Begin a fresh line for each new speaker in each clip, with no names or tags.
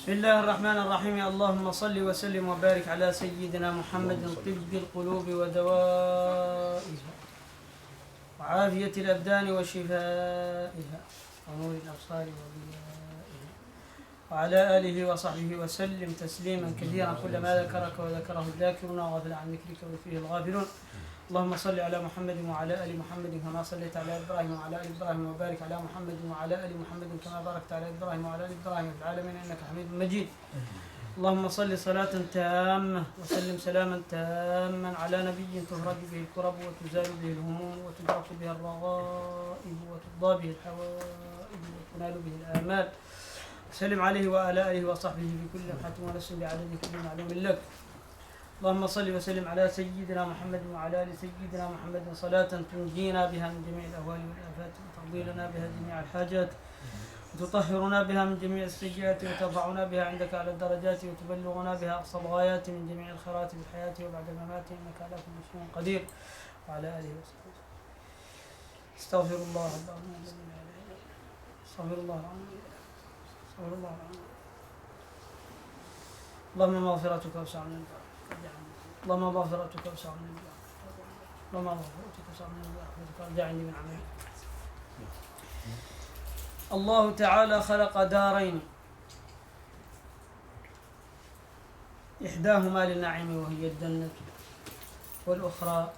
بسم الله الرحمن الرحيم. اللهم صل وسلم وبارك على سيدنا محمد طب القلوب ودوائها وعافية الأبدان وشفائها ونور الأبصار وضيائها وعلى آله وصحبه وسلم تسليما كثيرا كلما ذكرك وذكره الذاكرون وغفل عن ذكرك وفيه الغافلون. اللهم صل على محمد وعلى آل محمد كما صليت على إبراهيم وعلى آل إبراهيم وبارك على محمد وعلى آل محمد كما باركت على إبراهيم وعلى آل إبراهيم في العالمين إنك حميد مجيد. اللهم صل صلاة تامة وسلم سلاما تاما على نبي تفرج به الكرب وتزال به الهموم وتدرك به الرغائب وتقضى به الحوائج وتنال به الآمال. وسلم عليه وعلى آله وصحبه بكل لمحة ونفس بعدد كل معلوم لك. اللهم صل وسلم على سيدنا محمد وعلى آل سيدنا محمد صلاة تنجينا بها من جميع الأهوال والآفات وتقضي لنا بها جميع الحاجات وتطهرنا بها من جميع السيئات وترفعنا بها عندك على الدرجات وتبلغنا بها أقصى الغايات من جميع الخيرات في الحياة وبعد الممات إنك على كل شيء قدير. وعلى آله وصحبه. استغفر الله العظيم. استغفر الله العظيم. استغفر الله العظيم. اللهم مغفرتك أوسع من البحر. اللهم مغفرتك أوسع من البحر. اللهم مغفرتك أوسع من البحر. ارجعني من عملي. الله تعالى خلق دارين إحداهما للنعيم وهي الجنة والأخرى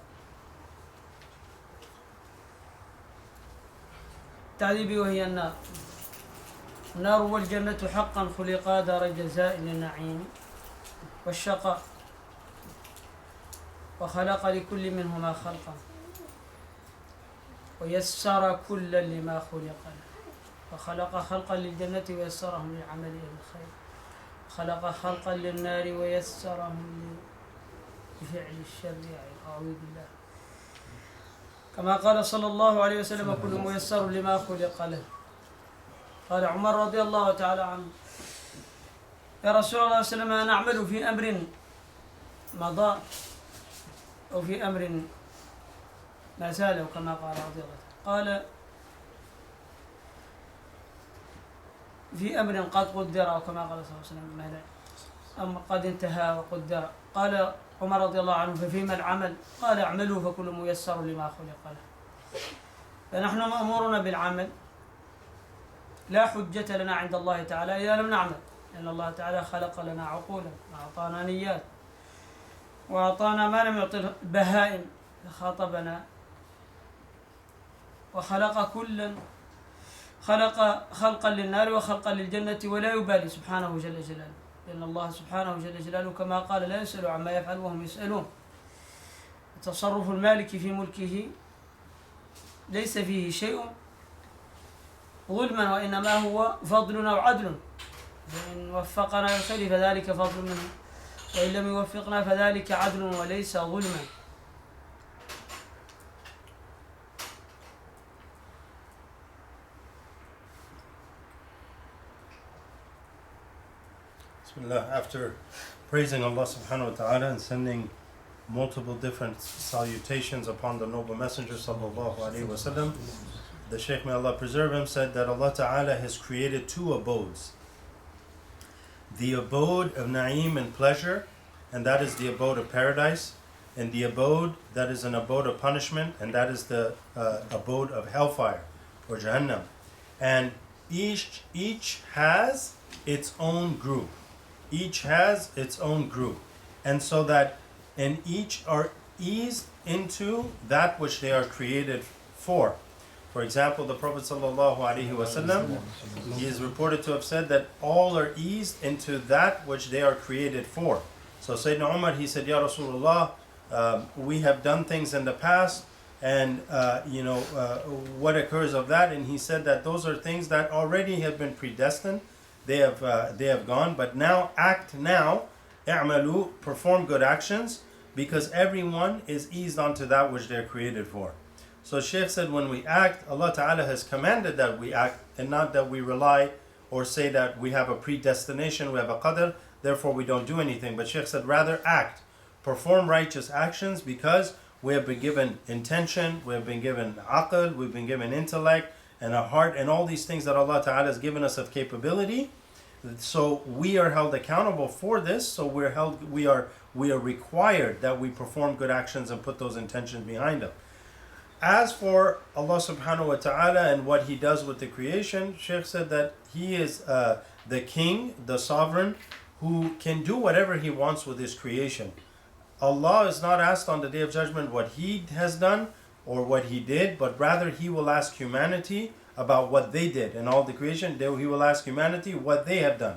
التعذيب وهي النار. النار والجنة حقا خلقا دار جزاء للنعيم والشقاء وخلق لكل منهما خلقا ويسر كلا لما خلق له وخلق خلقا للجنة ويسرهم لعمل الخير خلق خلقا للنار ويسرهم لفعل الشر. أعوذ بالله. كما قال صلى الله عليه وسلم كل ميسر لما خلق له. قال عمر رضي الله تعالى عنه يا رسول الله صلى الله عليه وسلم نعمل في أمر مضى أو في أمر ما زال أو كما قال رضي الله قال في أمر قد قدر أو كما قال صلى الله عليه وسلم أم قد انتهى وقدر. قال عمر رضي الله عنه ففيما العمل؟ قال اعملوا فكل ميسر لما خلق له. فنحن مأمورون بالعمل لا حجة لنا عند الله تعالى إذا لم نعمل، لأن الله تعالى خلق لنا عقولا وأعطانا نيات وأعطانا ما لم يعطي البهائم خاطبنا وخلق كلا خلق خلقا للنار وخلقا للجنة ولا يبالي سبحانه جل جلاله، لأن الله سبحانه جل جلاله كما قال لا يسأل عما يفعل وهم يسألون. تصرف المالك في ملكه ليس فيه شيء ظلما وإنما هو فضل أو عدل، فإن وفقنا للخير فذلك فضل منه وإن لم يوفقنا فذلك عدل وليس ظلما.
Bismillah. After praising Allah subhanahu wa ta'ala and sending multiple different salutations upon the noble messenger sallallahu alayhi wa sallam, the Shaykh, may Allah preserve him, said that Allah ta'ala has created two abodes. The abode of na'im and pleasure, and that is the abode of paradise, and the abode that is an abode of punishment, and that is the abode of hellfire or Jahannam. And each has its own group. Each has its own group. And so that and each are eased into that which they are created for. For example, the Prophet ﷺ, he is reported to have said that all are eased into that which they are created for. So Sayyidina Umar, he said, Ya Rasulullah, we have done things in the past, and what occurs of that? And he said that those are things that already have been predestined. They have gone, but now act now, i'malu, perform good actions, because everyone is eased onto that which they're created for. So Shaykh said when we act, Allah Ta'ala has commanded that we act, and not that we rely or say that we have a predestination, we have a qadr, therefore we don't do anything. But Shaykh said rather act, perform righteous actions, because we have been given intention, we have been given aql, we've been given intellect and a heart, and all these things that Allah Ta'ala has given us of capability. So we are held accountable for this. So we are required that we perform good actions and put those intentions behind them. As for Allah subhanahu wa ta'ala and what He does with the creation, Shaykh said that He is the king, the sovereign, who can do whatever He wants with His creation. Allah is not asked on the Day of Judgment what He has done or what He did, but rather He will ask humanity about what they did. And all the creation, He will ask humanity what they have done.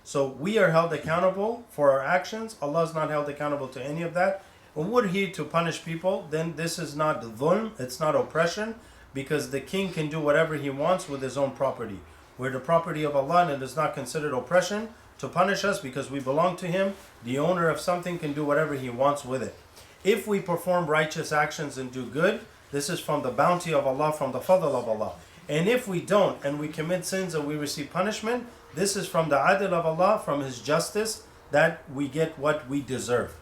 So we are held accountable for our actions. Allah is not held accountable to any of that. And were He to punish people, then this is not dhulm, it's not oppression, because the king can do whatever he wants with his own property. We're the property of Allah, and it is not considered oppression to punish us because we belong to Him. The owner of something can do whatever he wants with it. If we perform righteous actions and do good, this is from the bounty of Allah, from the fadl of Allah. And if we don't, and we commit sins and we receive punishment, this is from the adl of Allah, from His justice, that we get what we deserve.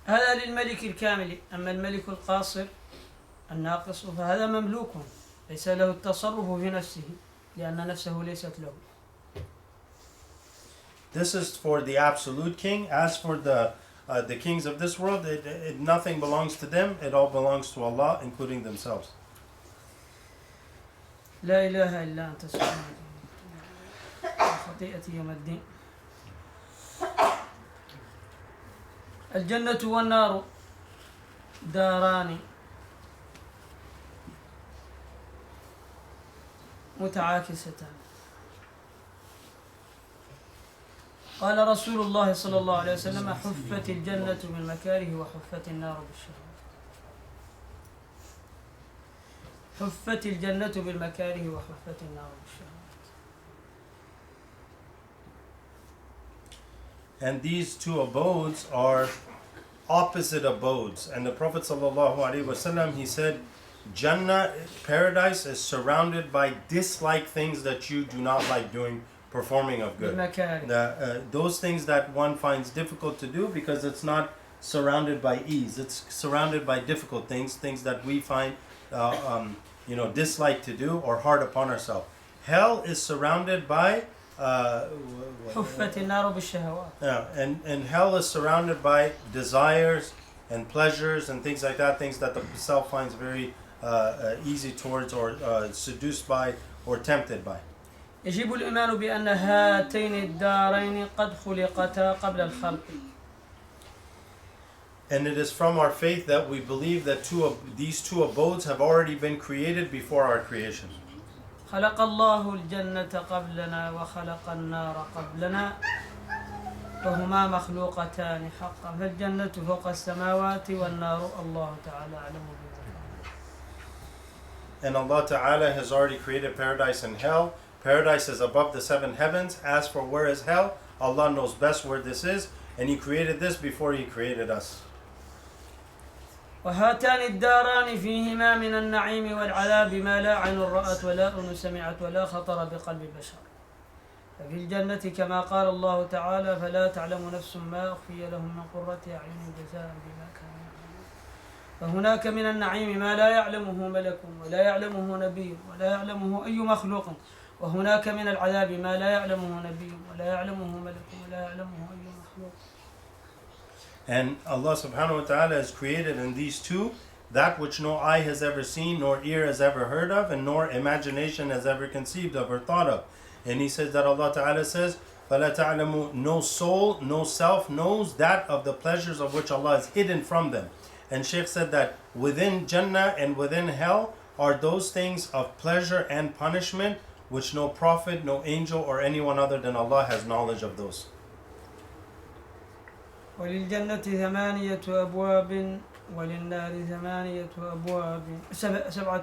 هذا للملك الكامل. أما الملك القاصر الناقص فهذا مملوك ليس له التصرف في نفسه لأن نفسه ليست له.
This is for the absolute king. As for the kings of this world, nothing belongs to them. It all belongs to Allah, including themselves.
لا إله إلا أنت سبحانك خطيئتي يوم الدين. الجنة والنار داران متعاكستان. قال رسول الله صلى الله عليه وسلم حفت الجنة بالمكاره وحفت النار بالشهوات. حفت الجنة بالمكاره وحفت النار بالشهوات.
And these two abodes are opposite abodes. And the Prophet ﷺ, he said, Jannah, paradise, is surrounded by dislike things that you do not like doing, performing of good. Those things that one finds difficult to do because it's not surrounded by ease. It's surrounded by difficult things, things that we find dislike to do or hard upon ourselves. Hell is surrounded by and hell is surrounded by desires and pleasures and things like that, things that the self finds very easy towards or seduced by or tempted by.
يجب الإيمان بأن هاتين الدارين قد خلقتا قبل الخلق.
And it is from our faith that we believe that these two abodes have already been created before our creation.
خلق الله الجنة قبلنا وخلق النار قبلنا فهما مخلوقتان حقا فالجنة فوق السماوات والنار الله تعالى أعلم بها.
And Allah Ta'ala has already created paradise and hell. Paradise is above the 7 heavens. As for where is hell, Allah knows best where this is, and He created this before He created us.
وهاتان الداران فيهما من النعيم والعذاب ما لا عين رأت ولا أذن سمعت ولا خطر بقلب بشر. ففي الجنة كما قال الله تعالى فلا تعلم نفس ما أخفي لهم من قرة أعين جزاء بما كانوا يعملون. فهناك من النعيم ما لا يعلمه ملك ولا يعلمه نبي ولا يعلمه أي مخلوق وهناك من العذاب ما لا يعلمه نبي ولا يعلمه ملك ولا يعلمه أي مخلوق.
And Allah subhanahu wa ta'ala has created in these two that which no eye has ever seen, nor ear has ever heard of, and nor imagination has ever conceived of or thought of. And He says that Allah Ta'ala says, فَلَا تَعْلَمُ, no soul, no self knows that of the pleasures of which Allah is hidden from them. And Shaykh said that within Jannah and within hell are those things of pleasure and punishment which no prophet, no angel, or anyone other than Allah has knowledge of those.
وللجنة 8 أبواب وللنار 7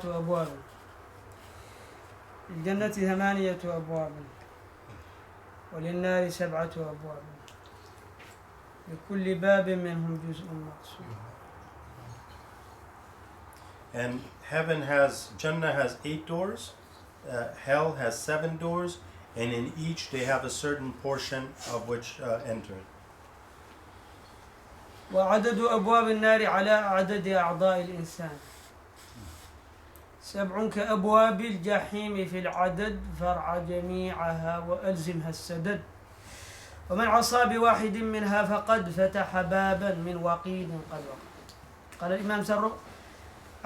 أبواب. للجنة 8 أبواب وللنار 7 أبواب لكل باب منهم جزء مقسوم.
And Jannah has 8 doors, hell has 7 doors, and in each they have a certain portion of which enter.
وعدد أبواب النار على عدد أعضاء الإنسان 7 كأبواب الجحيم في العدد فرع جميعها وألزمها السدد ومن عصى بواحد منها فقد فتح بابا من وقيد قد وقع. قال الإمام سر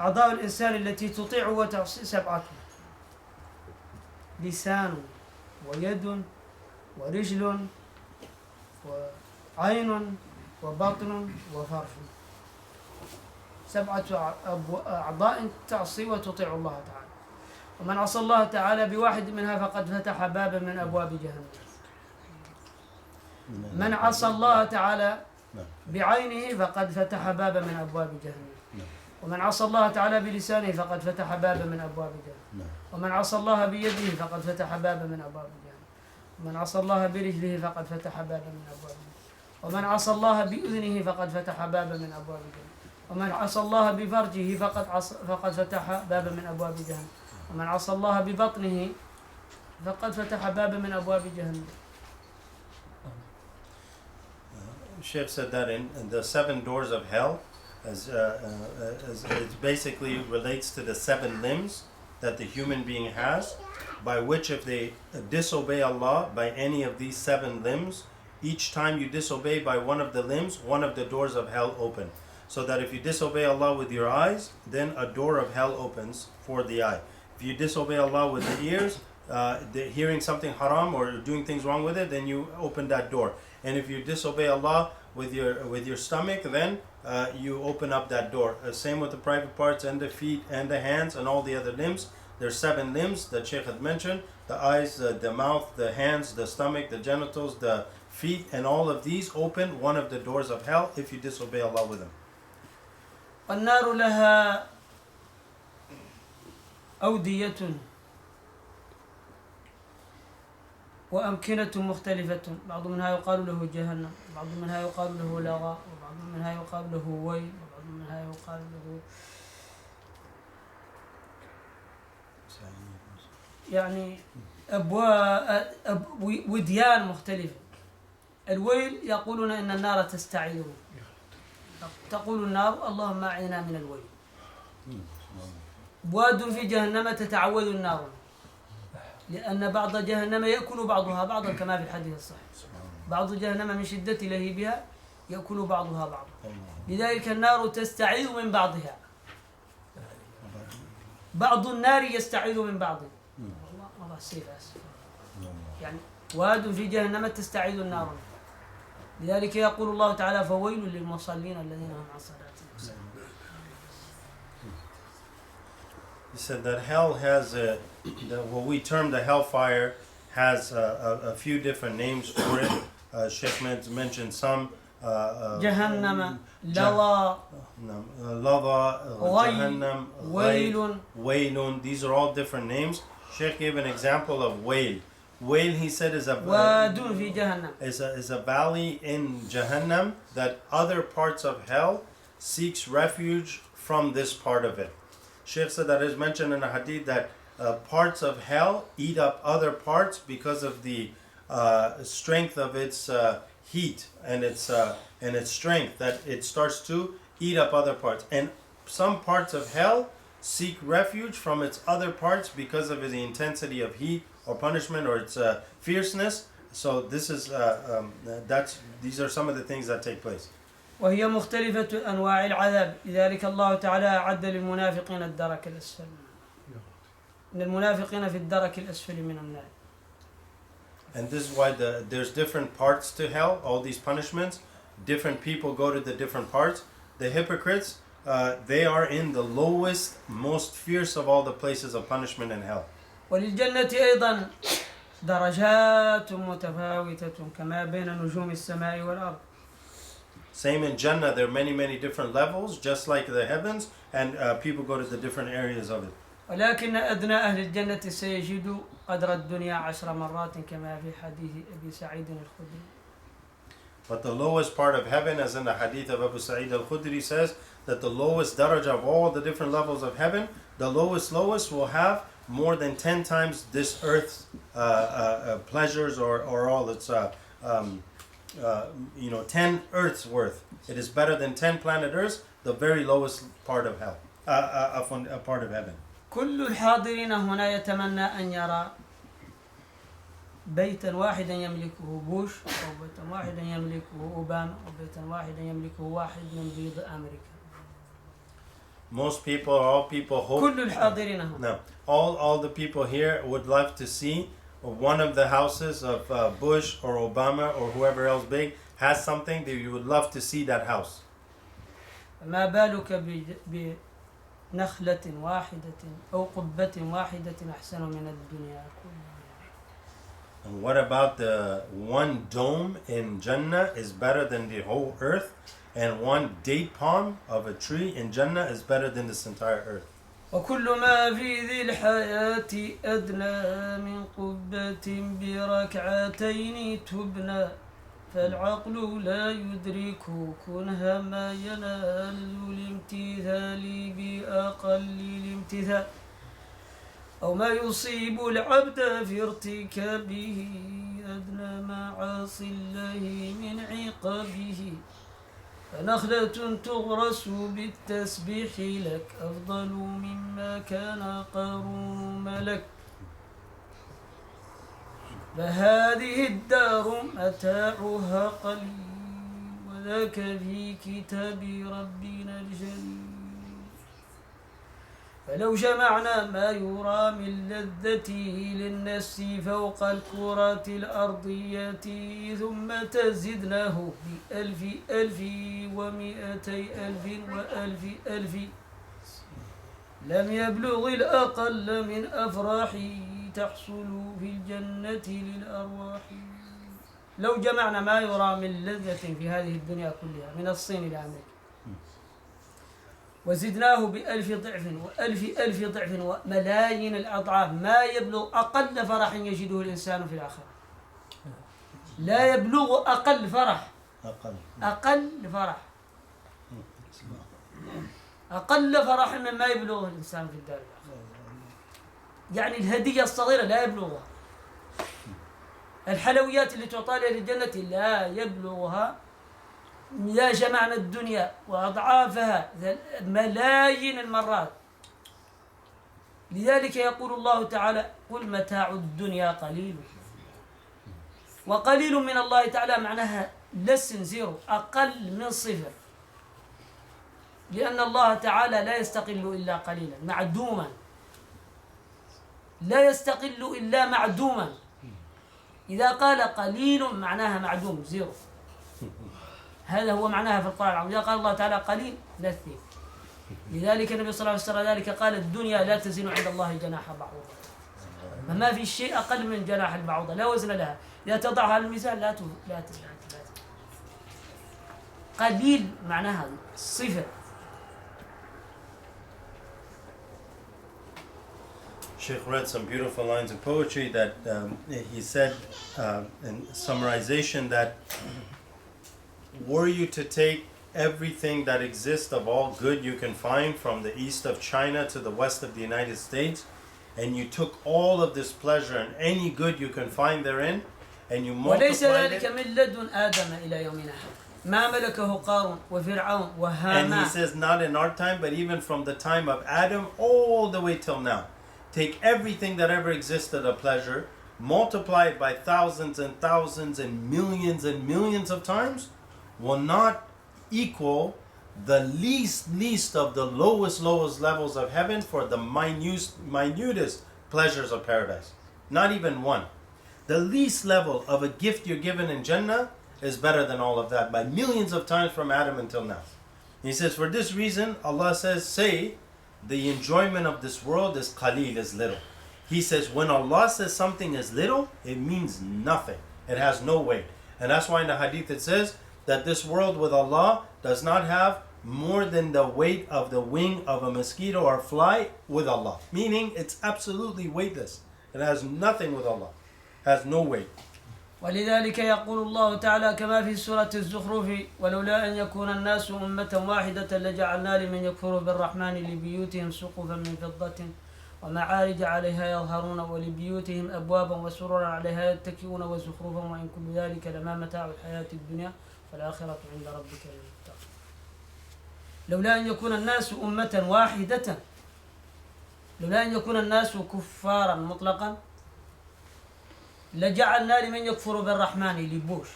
أعضاء الإنسان التي تطيع وتعصي 7: لسان ويد ورجل وعين وبطن وفرج. 7 أعضاء تعصي وتطيع الله تعالى. ومن عصى الله تعالى بواحد منها فقد فتح بابا من أبواب جهنم. من عصى الله تعالى بعينه فقد فتح بابا من أبواب جهنم. ومن عصى الله تعالى بلسانه فقد فتح بابا من أبواب جهنم. ومن عصى الله بيده فقد فتح بابا من أبواب جهنم. ومن عصى الله برجله فقد فتح بابا من أبواب جهنم. ومن عصى الله بأذنه فقد فتح بابا من أبواب جهنم. ومن عصى الله بفرجه فقد فتح بابا من أبواب جهنم. ومن عصى الله ببطنه فقد فتح بابا من أبواب جهنم.
Shaykh said that in the 7 doors of hell, as it basically relates to the 7 limbs that the human being has, by which if they disobey Allah by any of these 7 limbs, each time you disobey by one of the limbs, one of the doors of hell open. So that if you disobey Allah with your eyes, then a door of hell opens for the eye. If you disobey Allah with the ears, hearing something haram or doing things wrong with it, then you open that door. And if you disobey Allah with your stomach, then you open up that door. Same with the private parts and the feet and the hands and all the other limbs. There's 7 limbs that Shaykh had mentioned: the eyes, the mouth, the hands, the stomach, the genitals, the feet, and all of these open one of the doors of hell if you disobey Allah with them.
والنار لها أودية وأمكنة مختلفة، بعض منها يقال له جهنم، بعض منها يقال له لغى، وبعض منها يقال له ويل، وبعض منها يقال له يعني وديان مختلفة. الويل يقولون إن النار تستعيذ، تقول النار اللهم أعذنا من الويل. بواد في جهنم تتعوذ النار، لأن بعض جهنم يأكل بعضها بعضا كما في الحديث الصحيح. بعض جهنم من شدة لهيبها يأكل بعضها بعضا، لذلك النار تستعيذ من بعضها، بعض النار يستعيذ من بعض. والله السيف يعني واد في جهنم تستعيذ النار، لذلك يقول الله تعالى فويل للمصلين الذين هم عن صلاتهم.
He said that hell has what we term the hellfire has a few different names for it. Shaykh mentioned some.
Jahannam, Lava,
Jahannam, Waylun. These are all different names. Shaykh gave an example of Wayl. Wayl, he said, is a valley in Jahannam that other parts of hell seeks refuge from this part of it. Shaykh said that is mentioned in a hadith that parts of hell eat up other parts because of the strength of its heat and its strength, that it starts to eat up other parts. And some parts of hell seek refuge from its other parts because of the intensity of heat or punishment or its fierceness. So this is these are some of the things that take place.
وهي مختلفة أنواع العذاب، لذلك الله تعالى أعد للمنافقين الدرك الأسفل. إن المنافقين في الدرك الأسفل من النار.
And this is why there's different parts to hell. All these punishments, different people go to the different parts. The hypocrites, they are in the lowest, most fierce of all the places of punishment in hell.
وللجنة أيضا درجات متفاوتة كما بين نجوم السماء والأرض.
Same in Jannah, there are many, many different levels, just like the heavens, and people go to the different areas of it.
ولكن أدنى أهل الجنة سيجد قدر الدنيا 10 مرات كما في حديث أبي سعيد الخدري.
But the lowest part of heaven, as in the hadith of Abu Sa'id al-Khudri, says that the lowest daraja of all the different levels of heaven, the lowest will have more than 10 times this earth's pleasures or all its 10 earths worth. It is better than 10 planet Earths, the very lowest part of hell, a part of heaven.
كل الحاضرين هنا يتمنى أن يرى بيتا واحدا يملكه بوش، أو بيتا واحدا يملكه أوباما، أو بيتا واحدا يملكه واحد من بيض أمريكا.
Most people, all people hope.
كل الحاضرين هنا.
No, all the people here would love to see one of the houses of Bush or Obama or whoever else big has something that you would love to see that house.
ما بالك بنخلة واحدة أو قبة واحدة أحسن من الدنيا كلها.
And what about the one dome in Jannah is better than the whole earth, and one date palm of a tree in Jannah is better than this entire earth.
وكل ما في ذي الحياة أدنى من قبة بركعتين تبنى، فالعقل لا يدرك كنها ما ينال الامتثال بأقل الامتثال، أو ما يصيب العبد في ارتكابه أدنى معاصي الله من عقابه. فنخلة تغرس بالتسبيح لك أفضل مما كان قارون ملك، فهذه الدار متاعها قليل وذاك في كتاب ربنا الجليل. فلو جمعنا ما يرى من لذته للنفس فوق الكرة الأرضية ثم تزدناه بألف ألف ومئتي ألف وألف ألف لم يبلغ الأقل من أفراح تحصل في الجنة للأرواح. لو جمعنا ما يرى من لذة في هذه الدنيا كلها من الصين إلى أمريكا وزدناه بألف ضعف وألف ألف ضعف وملايين الأضعاف ما يبلغ أقل فرح يجده الإنسان في الآخرة. لا يبلغ أقل فرح، أقل فرح، أقل فرح مما يبلغه الإنسان في الدار الآخرة. يعني الهدية الصغيرة لا يبلغها، الحلويات اللي تعطى لها للجنة لا يبلغها. إذا جمعنا الدنيا وأضعافها ملايين المرات. لذلك يقول الله تعالى قل متاع الدنيا قليل، وقليل من الله تعالى معناها لسن زيرو، أقل من صفر، لأن الله تعالى لا يستقل إلا قليلا معدوما، لا يستقل إلا معدوما. إذا قال قليل معناها معدوم زيرو، هذا هو معناها في القرآن العظيم. إذا قال الله تعالى قليل نثي. لذلك النبي صلى الله عليه وسلم ذلك قال الدنيا لا تزن عند الله جناح بعوضة، فما في شيء أقل من جناح البعوضة، لا وزن لها. إذا تضعها على الميزان لا تزن. قليل معناها صفر.
Shaykh read some beautiful lines of poetry that he said in summarization that were you to take everything that exists of all good you can find from the east of China to the west of the United States, and you took all of this pleasure and any good you can find therein, and you multiplied it. And he says not in our time, but even from the time of Adam all the way till now. Take everything that ever existed of pleasure, multiply it by thousands and thousands and millions of times, will not equal the least of the lowest levels of heaven for the minutest pleasures of paradise. Not even one. The least level of a gift you're given in Jannah is better than all of that by millions of times from Adam until now. He says, for this reason, Allah says, say, the enjoyment of this world is qaleel, is little. He says, when Allah says something is little, it means nothing. It has no weight. And that's why in the hadith it says that this world with Allah does not have more than the weight of the wing of a mosquito or fly with Allah. Meaning it's absolutely weightless. It has nothing with Allah. It has no weight.
ولذلك يقول الله تعالى كما في سورة الزخرف ولولا أن يكون الناس أمة واحدة لجعلنا لمن يكفر بالرحمن لبيوتهم سقفا من فضة ومعارج عليها يظهرون ولبيوتهم أبوابا وسررا عليها يتكئون وزخرفا وإن كل ذلك لما متاع الحياة الدنيا والآخرة عند ربك للمتقين. لولا أن يكون الناس أمة واحدة لولا أن يكون الناس كفارا مطلقا لجعلنا لمن يكفر بالرحمن لبوش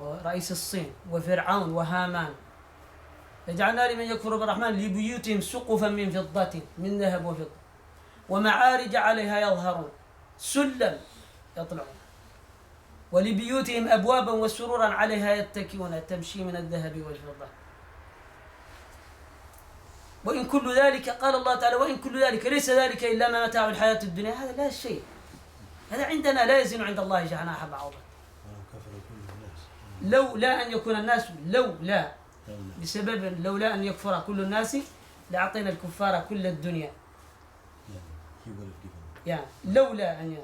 ورئيس الصين وفرعون وهامان، لجعلنا لمن يكفر بالرحمن لبيوتهم سقفا من فضة من ذهب وفضة ومعارج عليها يظهرون، سلم يطلعون، ولبيوتهم أبوابا وسرورا عليها يتكئون تمشي من الذهب والفضة. وإن كل ذلك قال الله تعالى وإن كل ذلك ليس ذلك إلا ما متاع الحياة الدنيا، هذا لا شيء، هذا عندنا لا يزن عند الله جناح بعوضة. لولا أن يكون الناس لولا بسبب لولا أن يكفر كل الناس لأعطينا الكفار كل الدنيا، يعني لولا أن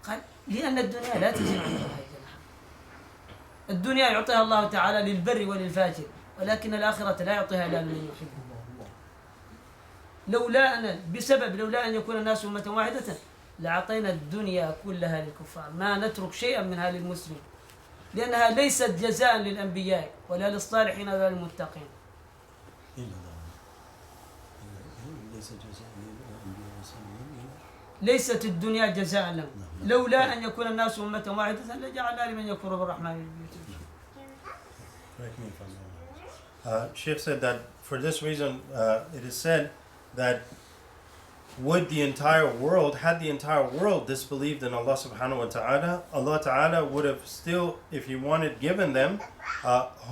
قال لأن الدنيا لا تزن عند الله جناح. الدنيا يعطيها الله تعالى للبر وللفاجر، ولكن الآخرة لا يعطيها إلا لمن يحبه. لولا أن يكون الناس أمة واحدة لأعطينا الدنيا كلها للكفار، ما نترك شيئا منها للمسلم، لأنها ليست جزاء للأنبياء ولا للصالحين ولا للمتقين. ليست الدنيا جزاء لهم. لولا أن يكون الناس أمة واحدة لجعلنا لمن يكفر بالرحمن.
Shaykh said that for this reason it is said that had the entire world disbelieved in Allah subhanahu wa ta'ala, Allah ta'ala would have still, if He wanted, given them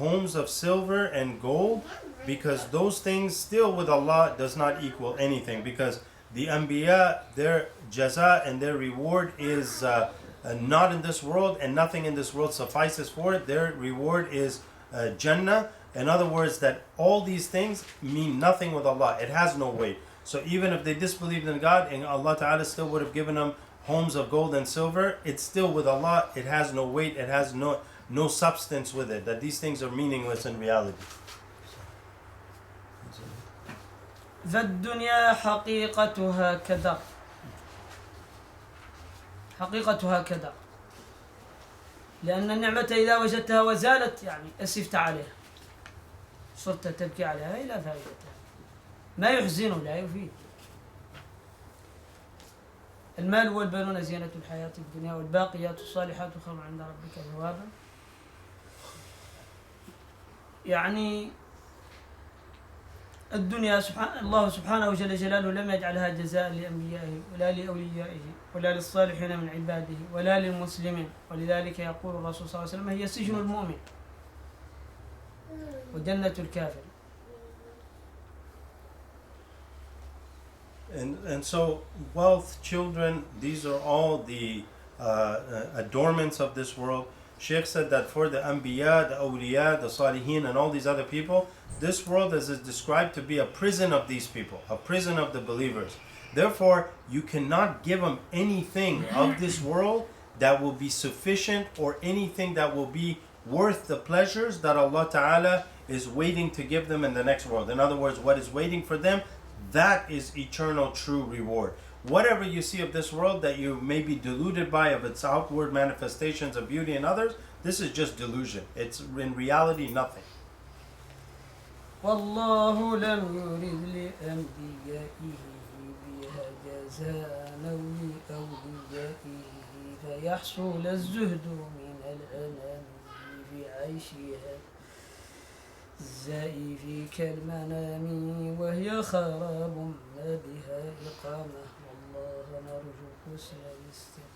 homes of silver and gold, because those things still with Allah does not equal anything, because the Anbiya, their jaza and their reward is not in this world, and nothing in this world suffices for it. Their reward is Jannah. In other words, that all these things mean nothing with Allah. It has no weight. So even if they disbelieved in God, and Allah Ta'ala still would have given them homes of gold and silver, it's still with Allah. It has no weight. It has no substance with it. That these things are meaningless in reality.
فالدنيا حقيقتها كدر، حقيقتها كدر، لأن النعمة إذا وجدتها وزالت يعني أسفت عليها، صرت تبكي عليها إلى فائدتها، ما يحزن لا يفيد. المال والبنون زينة الحياة الدنيا والباقيات الصالحات خير عند ربك ثوابا. يعني الدنيا الله سبحانه وجل جلاله لم يجعلها جزاء لأنبيائه ولا لأوليائه ولا للصالحين من عباده ولا للمسلمين، ولذلك يقول الرسول صلى الله عليه وسلم هي سجن المؤمن وجنة الكافر.
And so wealth, children, these are all the adornments of this world. Shaykh said that for the Anbiya, the Awliya, the Salihin, and all these other people, this world is described to be a prison of these people, a prison of the believers. Therefore, you cannot give them anything of this world that will be sufficient, or anything that will be worth the pleasures that Allah Ta'ala is waiting to give them in the next world. In other words, what is waiting for them, that is eternal true reward. Whatever you see of this world that you may be deluded by, of its outward manifestations of beauty and others, this is just delusion. It's in reality nothing.
والله لم يرد لأنبيائه بها جزاء لأوليائه فيحصل الزهد من الأنام بعيشها الزائف كالمنام وهي خراب ما بها إقامة والله نرجو حسن الاستقامة.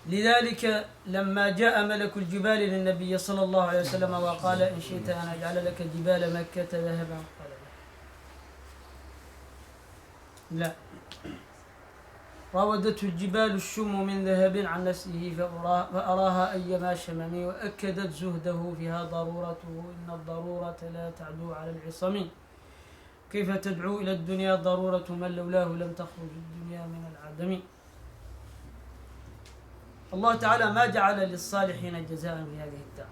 لذلك لما جاء ملك الجبال للنبي صلى الله عليه وسلم وقال إن شئت أن أجعل لك جبال مكة ذهبا قال لا، راودته الجبال الشم من ذهب عن نفسه فأراها أيما شمم وأكدت زهده فيها ضرورته إن الضرورة لا تعدو على العصم كيف تدعو إلى الدنيا ضرورة من لولاه لم تخرج الدنيا من العدم. الله تعالى ما جعل للصالحين جزاء في هذه الدار،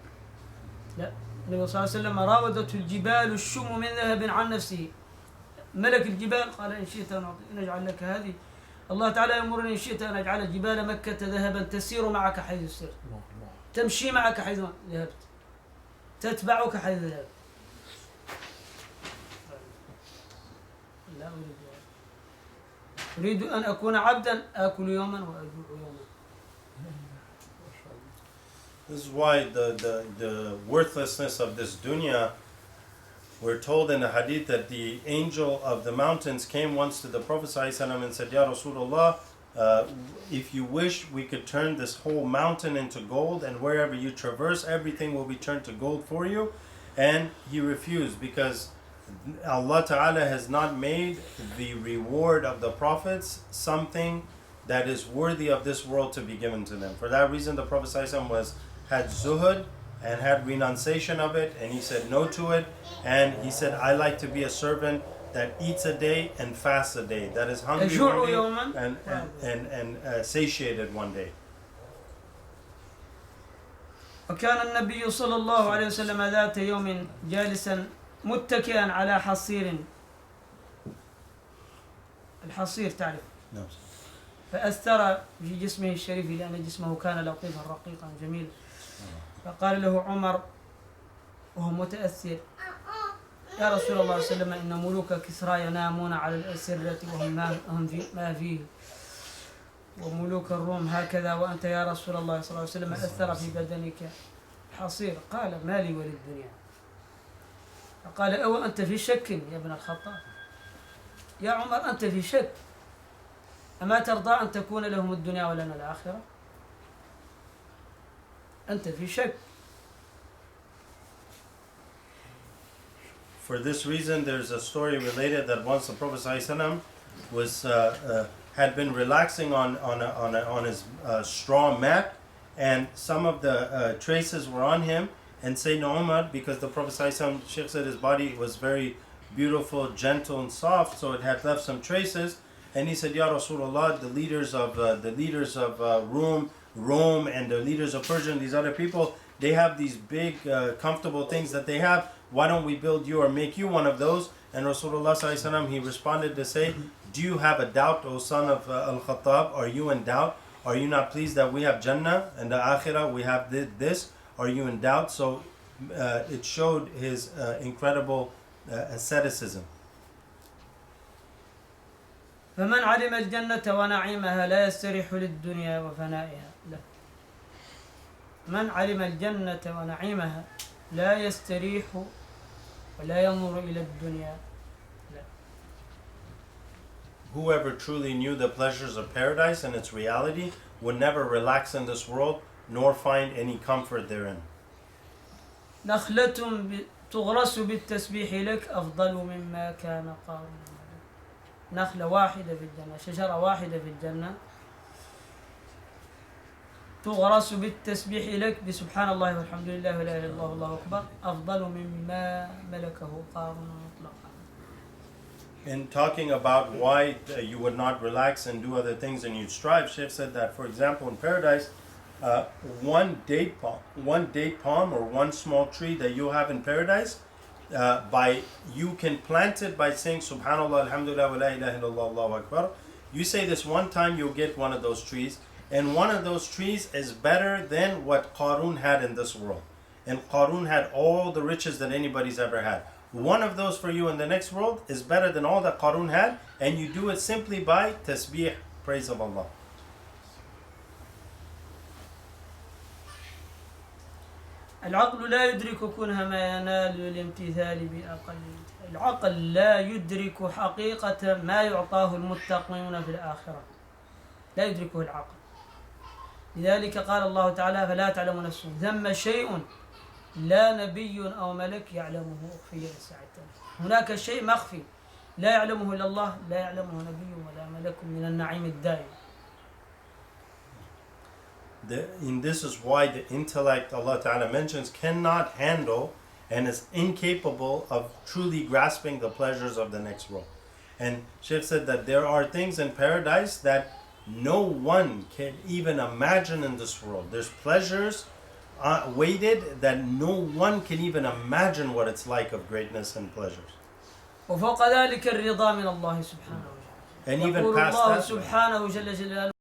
لا، النبي صلى الله عليه وسلم راودته الجبال الشم من ذهب عن نفسه، ملك الجبال قال إن شئت أن نجعل لك هذه، الله تعالى يأمرني إن شئت أن أجعل جبال مكة ذهبا تسير معك حيث سرت، تمشي معك حيث ذهبت، تتبعك حيث ذهبت. أريد أن أكون عبدا آكل يوما وأجوع يوما.
This is why the worthlessness of this dunya, we're told in the hadith that the angel of the mountains came once to the Prophet ﷺ and said, Ya Rasulullah, if you wish, we could turn this whole mountain into gold, and wherever you traverse, everything will be turned to gold for you. And he refused, because Allah Ta'ala has not made the reward of the prophets something that is worthy of this world to be given to them. For that reason, the Prophet ﷺ had zuhud and had renunciation of it, and he said no to it. And he said, I like to be a servant that eats a day and fasts a day, that is hungry one day and satiated one day.
وكان النبي صلى الله عليه وسلم ذات يوم جالسا متكئا على حصير. الحصير تعرف؟
نعم.
فأثر في جسمه الشريف لأن جسمه كان لطيفا رقيقا جميلا. فقال له عمر وهو متأثر: يا رسول الله صلى الله عليه وسلم، إن ملوك كسرى ينامون على الأسرة وهم ما فيه، وملوك الروم هكذا، وأنت يا رسول الله صلى الله عليه وسلم أثر في بدنك حصير. قال: ما لي وللدنيا. فقال: أو أنت في شك يا ابن الخطاب؟ يا عمر أنت في شك، أما ترضى أن تكون لهم الدنيا ولنا الآخرة؟ أنت في شك.
For this reason, there's a story related that once the Prophet ﷺ was had been relaxing on his straw mat, and some of the traces were on him. And Sayyidina Umar, because the Prophet ﷺ, Shaykh said his body was very beautiful, gentle, and soft, so it had left some traces. And he said, Ya Rasulullah, the leaders of Rome, and the leaders of Persia, and these other people, they have these big, comfortable things that they have. Why don't we build you or make you one of those? And Rasulullah ﷺ, he responded to say, do you have a doubt, O son of Al-Khattab? Are you in doubt? Are you not pleased that we have Jannah and the Akhirah? We have this. Are you in doubt? So it showed his incredible asceticism.
فمن علم الجنة ونعيمها لا يستريح للدنيا وفنائها. لا. من علم الجنة ونعيمها لا يستريح ولا ينظر إلى الدنيا. لا.
Whoever truly knew the pleasures of paradise and its reality would never relax in this world nor find any comfort therein.
نخلة تغرس بالتسبيح لك أفضل مما كان قارون. نخلة واحدة في الجنة، شجرة واحدة في الجنة تغرس بالتسبيح لك بسبحان الله والحمد لله ولا إله إلا الله والله أكبر أفضل مما ملكه قارون مطلقا.
In talking about why you would not relax and do other things and you'd strive, Shaykh said that, for example, in paradise, one date palm or one small tree that you have in paradise, you can plant it by saying Subhanallah, Alhamdulillah, wa la ilaha illallah, Allahu Akbar. You say this one time, you'll get one of those trees, and one of those trees is better than what Qarun had in this world. And Qarun had all the riches that anybody's ever had. One of those for you in the next world is better than all that Qarun had, and you do it simply by tasbih, praise of Allah.
العقل لا يدرك كنها ما ينال الامتثال بأقل. العقل لا يدرك حقيقة ما يعطاه المتقون في الآخرة، لا يدركه العقل. لذلك قال الله تعالى: فلا تعلم نفس ثم شيء لا نبي أو ملك يعلمه أخفي لساعته. هناك شيء مخفي لا يعلمه إلا الله، لا يعلمه نبي ولا ملك من النعيم الدائم.
And this is why the intellect, Allah Ta'ala mentions, cannot handle and is incapable of truly grasping the pleasures of the next world. And Shaykh said that there are things in paradise that no one can even imagine in this world. There's pleasures waited that no one can even imagine what it's like of greatness and pleasures.
وفوق ذلك الرضا من الله سبحانه وتعالى.
And even past that,
سبحانه جل جلاله